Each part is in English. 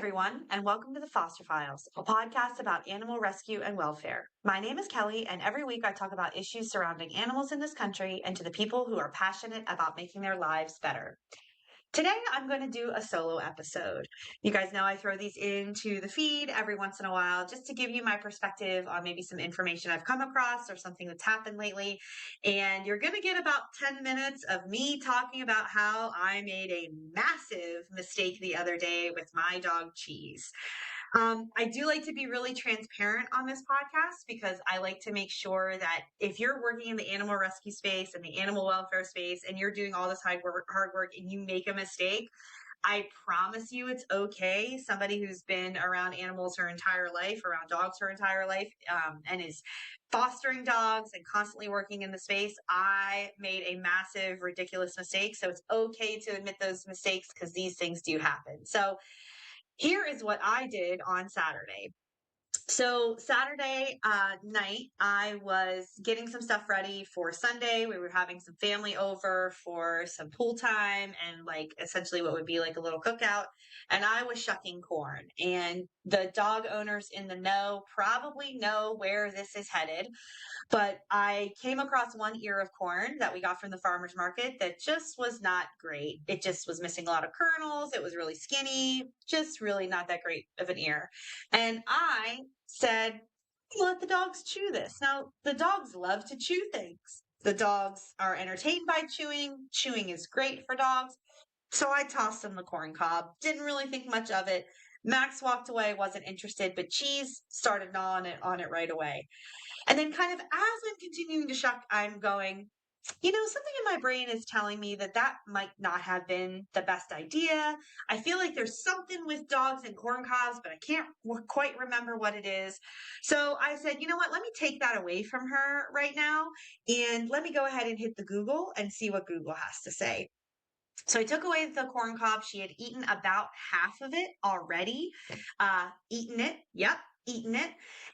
everyone, and welcome to the Foster Files, a podcast about animal rescue and welfare. My name is Kelly, and every week I talk about issues surrounding animals in this country and to the people who are passionate about making their lives better. Today, I'm going to do a solo episode. You guys know I throw these into the feed every once in a while just to give you my perspective on maybe some information I've come across or something that's happened lately. And you're going to get about 10 minutes of me talking about how I made a massive mistake the other day with my dog Cheese. I do like to be really transparent on this podcast because I like to make sure that if you're working in the animal rescue space and the animal welfare space and you're doing all this hard work and you make a mistake, I promise you it's okay. Somebody who's been around animals her entire life, around dogs her entire life, and is fostering dogs and constantly working in the space, I made a massive, ridiculous mistake. So it's okay to admit those mistakes because these things do happen. So here is what I did on Saturday. So Saturday night, I was getting some stuff ready for Sunday. We were having some family over for some pool time and like essentially what would be like a little cookout. And I was shucking corn. And the dog owners in the know probably know where this is headed. But I came across one ear of corn that we got from the farmer's market that just was not great. It just was missing a lot of kernels. It was really skinny, just really not that great of an ear. And I said, let the dogs chew this. Now, the dogs love to chew things. The dogs are entertained by chewing. Chewing is great for dogs. So I tossed them the corn cob. Didn't really think much of it. Max walked away, wasn't interested, but Cheese started gnawing on it right away. And then kind of as I'm continuing to shuck, I'm going, something in my brain is telling me that that might not have been the best idea. I feel like there's something with dogs and corn cobs, but I can't quite remember what it is. So I said, you know what? Let me take that away from her right now. And let me go ahead and hit the Google and see what Google has to say. So I took away the corn cob. She had eaten about half of it already. Eaten it. Yep. Eaten it.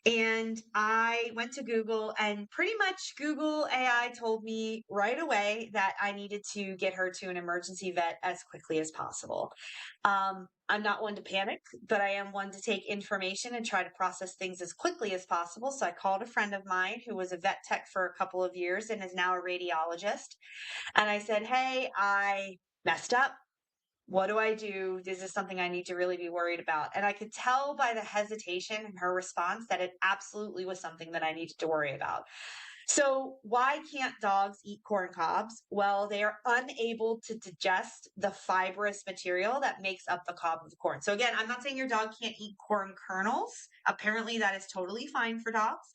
And I went to Google and pretty much Google AI told me right away that I needed to get her to an emergency vet as quickly as possible. I'm not one to panic, but I am one to take information and try to process things as quickly as possible. So I called a friend of mine who was a vet tech for a couple of years and is now a radiologist. And I said, hey, I messed up. What do I do? This is something I need to really be worried about. And I could tell by the hesitation in her response that it absolutely was something that I needed to worry about. So why can't dogs eat corn cobs? Well, they are unable to digest the fibrous material that makes up the cob of corn. So again, I'm not saying your dog can't eat corn kernels. Apparently that is totally fine for dogs,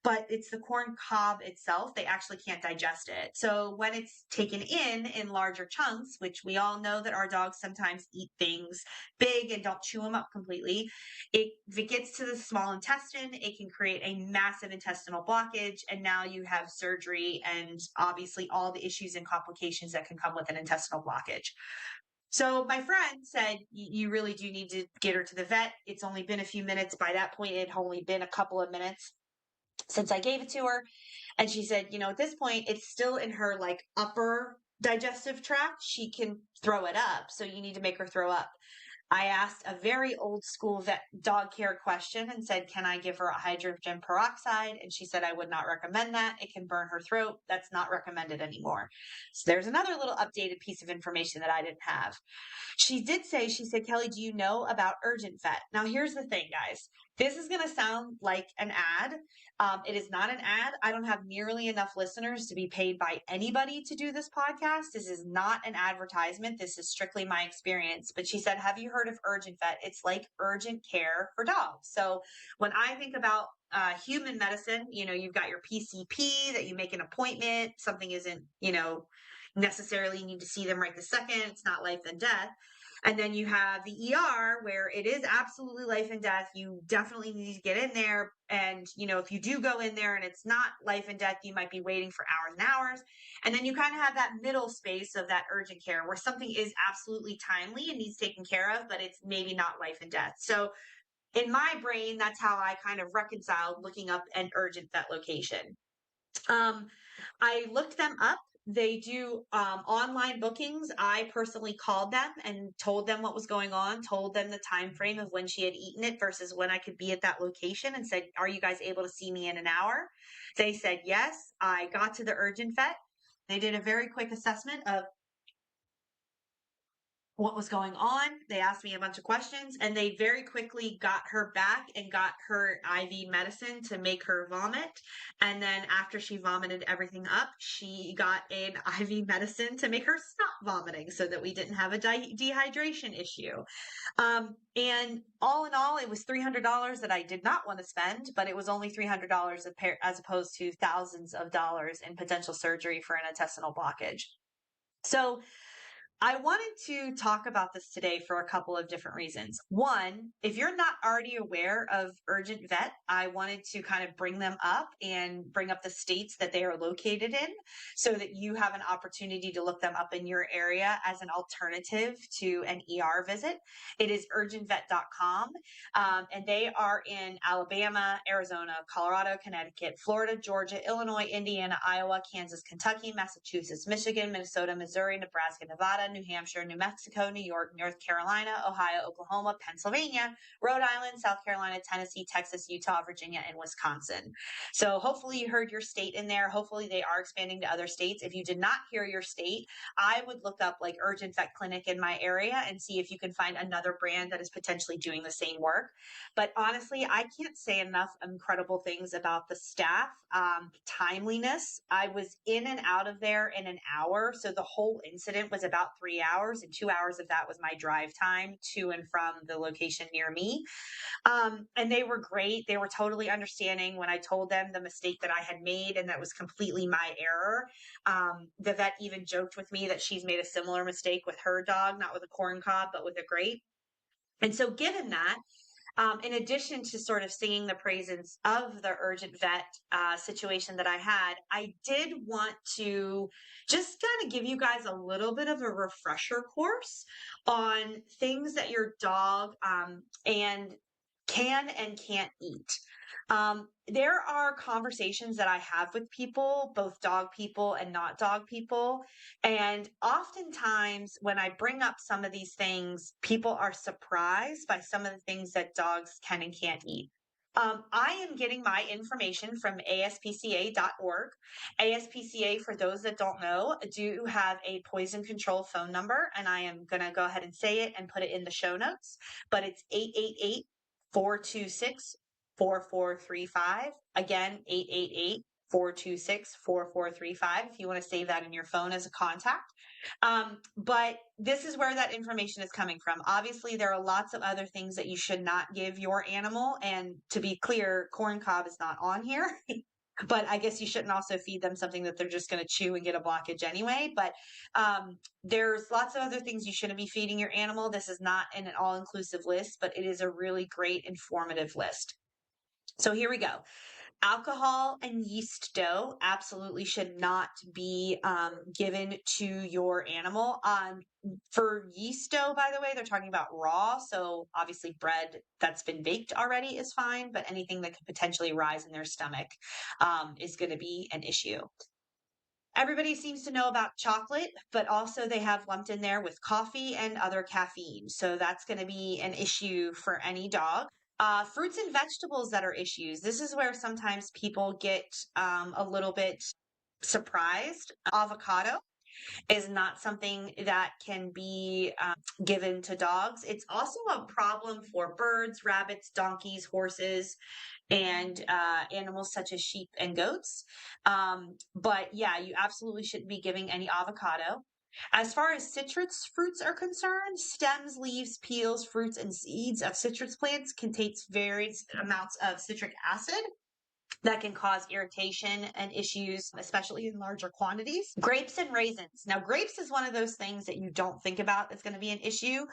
but it's the corn cob itself. They actually can't digest it. So when it's taken in larger chunks, which we all know that our dogs sometimes eat things big and don't chew them up completely, if it gets to the small intestine, it can create a massive intestinal blockage. And now you have surgery and obviously all the issues and complications that can come with an intestinal blockage. So my friend said, you really do need to get her to the vet. It's only been a few minutes. By that point, it had only been a couple of minutes since I gave it to her. And she said, at this point, it's still in her like upper digestive tract. She can throw it up. So you need to make her throw up. I asked a very old school vet dog care question and said, can I give her a hydrogen peroxide? And she said, I would not recommend that. It can burn her throat. That's not recommended anymore. So there's another little updated piece of information that I didn't have. She said, Kelly, do you know about Urgent Vet? Now, here's the thing, guys. This is going to sound like an ad. It is not an ad. I don't have nearly enough listeners to be paid by anybody to do this podcast. This is not an advertisement. This is strictly my experience. But she said, have you heard of Urgent Vet? It's like urgent care for dogs. So when I think about human medicine, you've got your PCP that you make an appointment. Something isn't, necessarily you need to see them right this second. It's not life and death. And then you have the ER where it is absolutely life and death. You definitely need to get in there. And, if you do go in there and it's not life and death, you might be waiting for hours and hours. And then you kind of have that middle space of that urgent care where something is absolutely timely and needs taken care of, but it's maybe not life and death. So in my brain, that's how I kind of reconciled looking up an urgent vet location. I looked them up They do online bookings. I personally called them and told them what was going on, told them the time frame of when she had eaten it versus when I could be at that location, and said, "Are you guys able to see me in an hour?" They said yes. I got to the urgent vet. They did a very quick assessment of what was going on. They asked me a bunch of questions, and they very quickly got her back and got her IV medicine to make her vomit. And then after she vomited everything up, she got an IV medicine to make her stop vomiting so that we didn't have a dehydration issue. And all in all, it was $300 that I did not want to spend, but it was only $300 as opposed to thousands of dollars in potential surgery for an intestinal blockage. So I wanted to talk about this today for a couple of different reasons. One, if you're not already aware of Urgent Vet, I wanted to kind of bring them up and bring up the states that they are located in so that you have an opportunity to look them up in your area as an alternative to an ER visit. It is urgentvet.com, and they are in Alabama, Arizona, Colorado, Connecticut, Florida, Georgia, Illinois, Indiana, Iowa, Kansas, Kentucky, Massachusetts, Michigan, Minnesota, Missouri, Nebraska, Nevada, New Hampshire, New Mexico, New York, North Carolina, Ohio, Oklahoma, Pennsylvania, Rhode Island, South Carolina, Tennessee, Texas, Utah, Virginia, and Wisconsin. So hopefully you heard your state in there. Hopefully they are expanding to other states. If you did not hear your state, I would look up like Urgent Vet Clinic in my area and see if you can find another brand that is potentially doing the same work. But honestly, I can't say enough incredible things about the staff. Timeliness. I was in and out of there in an hour. So the whole incident was about 3 hours, and 2 hours of that was my drive time to and from the location near me. And they were great. They were totally understanding when I told them the mistake that I had made and that was completely my error. The vet even joked with me that she's made a similar mistake with her dog, not with a corn cob, but with a grape. And so, given that, in addition to sort of singing the praises of the urgent vet situation that I had, I did want to just kind of give you guys a little bit of a refresher course on things that your dog and can and can't eat. There are conversations that I have with people, both dog people and not dog people. And oftentimes, when I bring up some of these things, people are surprised by some of the things that dogs can and can't eat. I am getting my information from aspca.org. ASPCA, for those that don't know, do have a poison control phone number, and I am going to go ahead and say it and put it in the show notes. But it's 888 426 4435. Again, 888 426 4435 if you want to save that in your phone as a contact. But this is where that information is coming from. Obviously, there are lots of other things that you should not give your animal. And to be clear, corn cob is not on here. But I guess you shouldn't also feed them something that they're just going to chew and get a blockage anyway. But there's lots of other things you shouldn't be feeding your animal. This is not an all-inclusive list, but it is a really great informative list. So here we go. Alcohol and yeast dough absolutely should not be given to your animal. For yeast dough, by the way, they're talking about raw. So obviously bread that's been baked already is fine, but anything that could potentially rise in their stomach is going to be an issue. Everybody seems to know about chocolate, but also they have lumped in there with coffee and other caffeine. So that's going to be an issue for any dog. Fruits and vegetables that are issues. This is where sometimes people get a little bit surprised. Avocado is not something that can be given to dogs. It's also a problem for birds, rabbits, donkeys, horses, and animals such as sheep and goats. But yeah, you absolutely shouldn't be giving any avocado. As far as citrus fruits are concerned, stems, leaves, peels, fruits, and seeds of citrus plants contains various amounts of citric acid that can cause irritation and issues, especially in larger quantities. Grapes and raisins. Now, grapes is one of those things that you don't think about that's going to be an issue.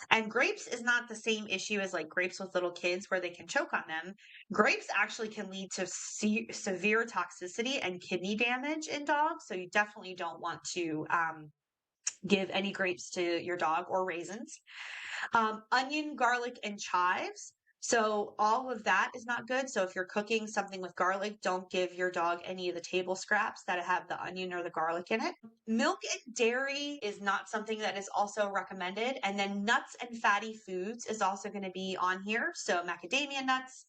And grapes is not the same issue as like grapes with little kids where they can choke on them. Grapes actually can lead to severe toxicity and kidney damage in dogs. So you definitely don't want to give any grapes to your dog or raisins. Onion, garlic, and chives. So all of that is not good. So if you're cooking something with garlic, don't give your dog any of the table scraps that have the onion or the garlic in it. Milk and dairy is not something that is also recommended. And then nuts and fatty foods is also going to be on here. So macadamia nuts,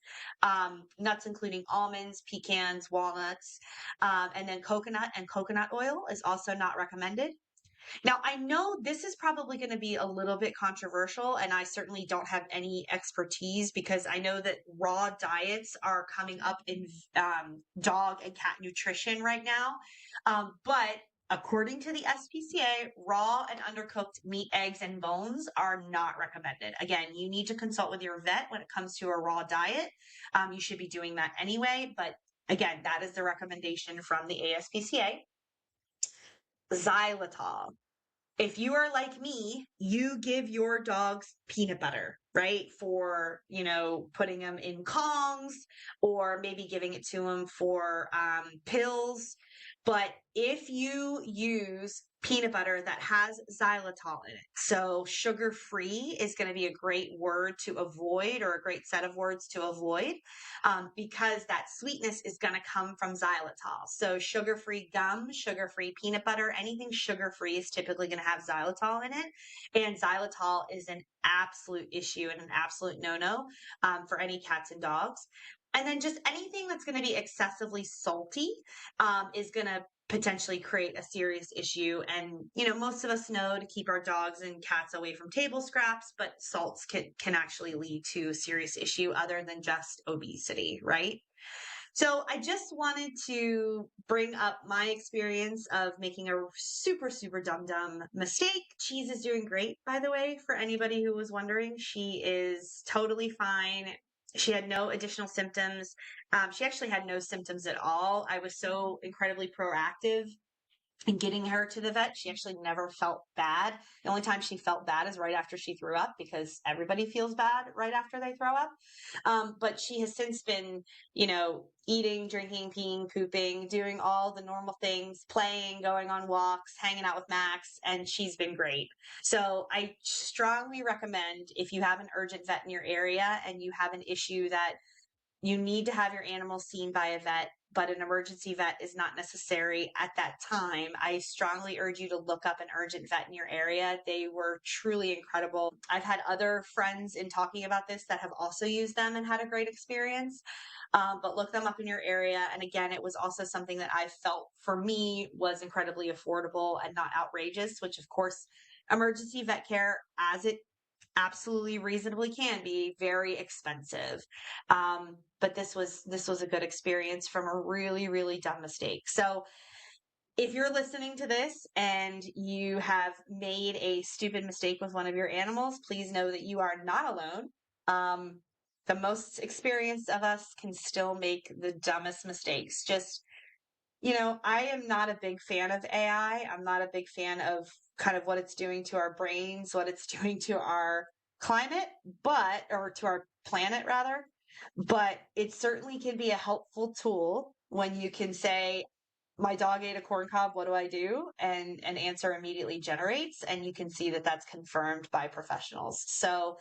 nuts including almonds, pecans, walnuts, and then coconut and coconut oil is also not recommended. Now, I know this is probably going to be a little bit controversial, and I certainly don't have any expertise because I know that raw diets are coming up in dog and cat nutrition right now. But according to the SPCA, raw and undercooked meat, eggs, and bones are not recommended. Again, you need to consult with your vet when it comes to a raw diet. You should be doing that anyway, but again, that is the recommendation from the ASPCA. Xylitol. If you are like me, you give your dogs peanut butter, right? For, putting them in Kongs or maybe giving it to them for pills. But if you use peanut butter that has xylitol in it, so sugar free is going to be a great word to avoid, or a great set of words to avoid, because that sweetness is going to come from xylitol. So sugar free gum, sugar free peanut butter, anything sugar free is typically going to have xylitol in it. And xylitol is an absolute issue and an absolute no-no for any cats and dogs. And then just anything that's going to be excessively salty is going to potentially create a serious issue. And, most of us know to keep our dogs and cats away from table scraps, but salts can actually lead to a serious issue other than just obesity, right? So I just wanted to bring up my experience of making a super, super dumb mistake. Cheese is doing great, by the way, for anybody who was wondering. She is totally fine. She had no additional symptoms. She actually had no symptoms at all. I was so incredibly proactive in getting her to the vet. She actually never felt bad. The only time she felt bad is right after she threw up, because everybody feels bad right after they throw up. But she has since been, eating, drinking, peeing, pooping, doing all the normal things, playing, going on walks, hanging out with Max, and she's been great. So I strongly recommend, if you have an urgent vet in your area and you have an issue that you need to have your animal seen by a vet, but an emergency vet is not necessary at that time, I strongly urge you to look up an urgent vet in your area. They were truly incredible. I've had other friends in talking about this that have also used them and had a great experience. But look them up in your area. And again, it was also something that I felt for me was incredibly affordable and not outrageous, which of course, emergency vet care, as it absolutely reasonably can be, very expensive. But this was a good experience from a really, really dumb mistake. So if you're listening to this and you have made a stupid mistake with one of your animals, please know that you are not alone. The most experienced of us can still make the dumbest mistakes. Just, I am not a big fan of AI. I'm not a big fan of kind of what it's doing to our brains, what it's doing to our climate, or to our planet rather. But it certainly can be a helpful tool when you can say, my dog ate a corn cob, what do I do? And an answer immediately generates, and you can see that that's confirmed by professionals. So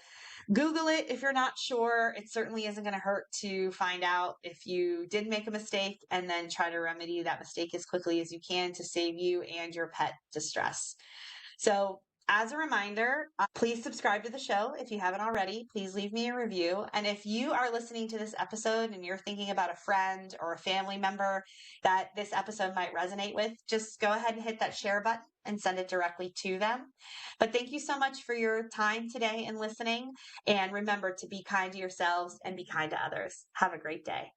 Google it if you're not sure. It certainly isn't going to hurt to find out if you did make a mistake, and then try to remedy that mistake as quickly as you can to save you and your pet distress. So as a reminder, please subscribe to the show if you haven't already. Please leave me a review. And if you are listening to this episode and you're thinking about a friend or a family member that this episode might resonate with, just go ahead and hit that share button and send it directly to them. But thank you so much for your time today and listening. And remember to be kind to yourselves and be kind to others. Have a great day.